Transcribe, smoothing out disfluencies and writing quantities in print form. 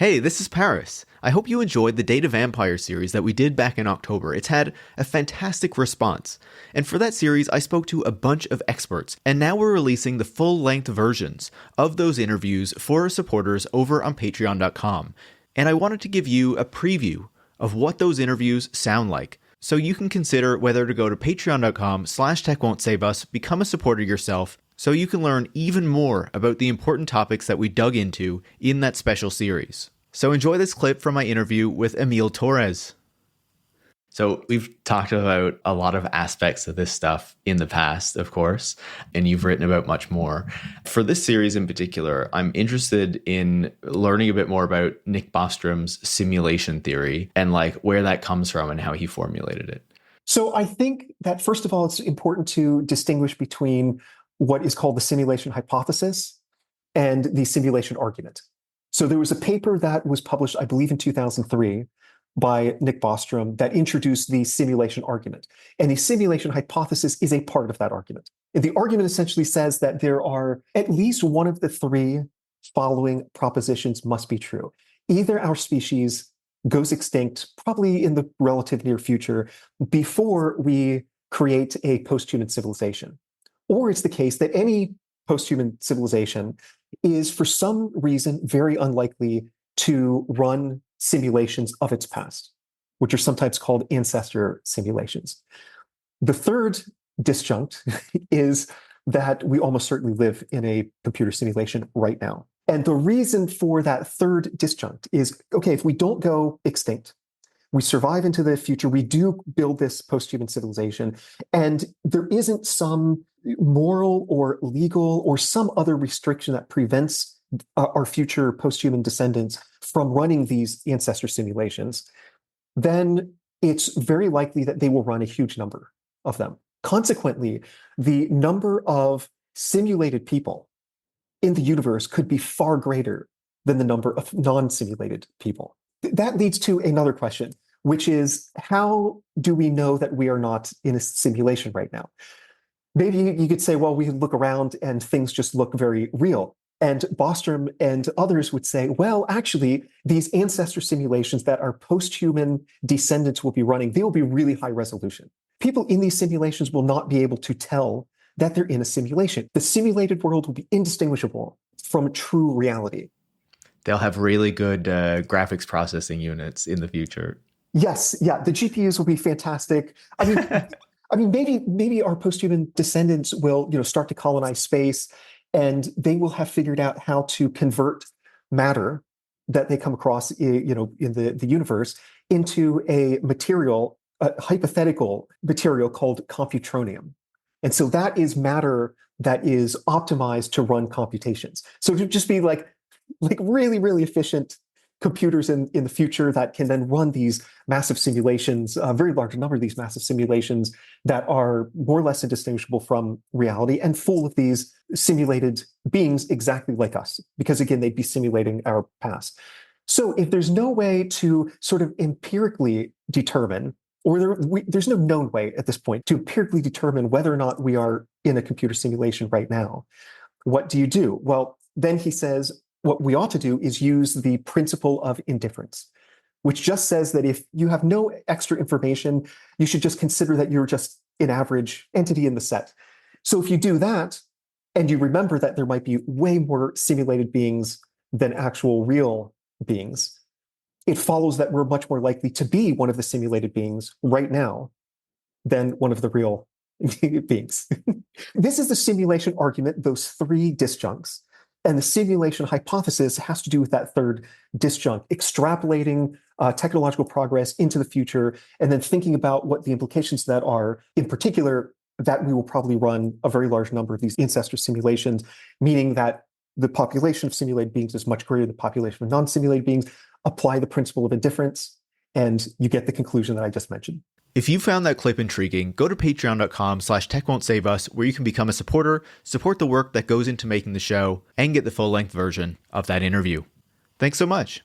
Hey, this is Paris. I hope you enjoyed the Data Vampire series that we did back in October. It's had a fantastic response. And for that series, I spoke to a bunch of experts, and now we're releasing the full-length versions of those interviews for our supporters over on patreon.com. And I wanted to give you a preview of what those interviews sound like, so you can consider whether to go to patreon.com/techwon'tsaveus, become a supporter yourself, so you can learn even more about the important topics that we dug into in that special series. So enjoy this clip from my interview with Émile Torres. So we've talked about a lot of aspects of this stuff in the past, of course, and you've written about much more. For this series in particular, I'm interested in learning a bit more about Nick Bostrom's simulation theory and like where that comes from and how he formulated it. So I think that first of all, it's important to distinguish between what is called the simulation hypothesis and the simulation argument. So there was a paper that was published, I believe, in 2003 by Nick Bostrom that introduced the simulation argument. And the simulation hypothesis is a part of that argument. And the argument essentially says that there are at least one of the three following propositions must be true. Either our species goes extinct, probably in the relative near future, before we create a post-human civilization. Or it's the case that any post-human civilization is for some reason very unlikely to run simulations of its past, which are sometimes called ancestor simulations. The third disjunct is that we almost certainly live in a computer simulation right now. And the reason for that third disjunct is, okay, if we don't go extinct, we survive into the future, we do build this post-human civilization, and there isn't some moral or legal or some other restriction that prevents our future post-human descendants from running these ancestor simulations, then it's very likely that they will run a huge number of them. Consequently, the number of simulated people in the universe could be far greater than the number of non-simulated people. That leads to another question, which is, how do we know that we are not in a simulation right now? Maybe you could say, well, we look around and things just look very real. And Bostrom and others would say, well, actually, these ancestor simulations that our post-human descendants will be running, they will be really high resolution. People in these simulations will not be able to tell that they're in a simulation. The simulated world will be indistinguishable from true reality. They'll have really good graphics processing units in the future. Yes, yeah, the GPUs will be fantastic. I mean, maybe our post-human descendants will, start to colonize space, and they will have figured out how to convert matter that they come across, in the universe into a material, a hypothetical material called computronium. And so that is matter that is optimized to run computations. So it would just be like really, really efficient computers in the future that can then run these massive simulations, a very large number of these massive simulations that are more or less indistinguishable from reality and full of these simulated beings exactly like us, because again, they'd be simulating our past. So if there's no way to sort of empirically determine, or there's no known way at this point to empirically determine whether or not we are in a computer simulation right now, what do you do? Well, then he says, what we ought to do is use the principle of indifference, which just says that if you have no extra information, you should just consider that you're just an average entity in the set. So if you do that, and you remember that there might be way more simulated beings than actual real beings, it follows that we're much more likely to be one of the simulated beings right now than one of the real beings. This is the simulation argument, those three disjuncts. And the simulation hypothesis has to do with that third disjunct, extrapolating technological progress into the future, and then thinking about what the implications of that are, in particular, that we will probably run a very large number of these ancestor simulations, meaning that the population of simulated beings is much greater than the population of non-simulated beings. Apply the principle of indifference, and you get the conclusion that I just mentioned. If you found that clip intriguing, go to patreon.com/techwon'tsaveus, where you can become a supporter, support the work that goes into making the show, and get the full-length version of that interview. Thanks so much.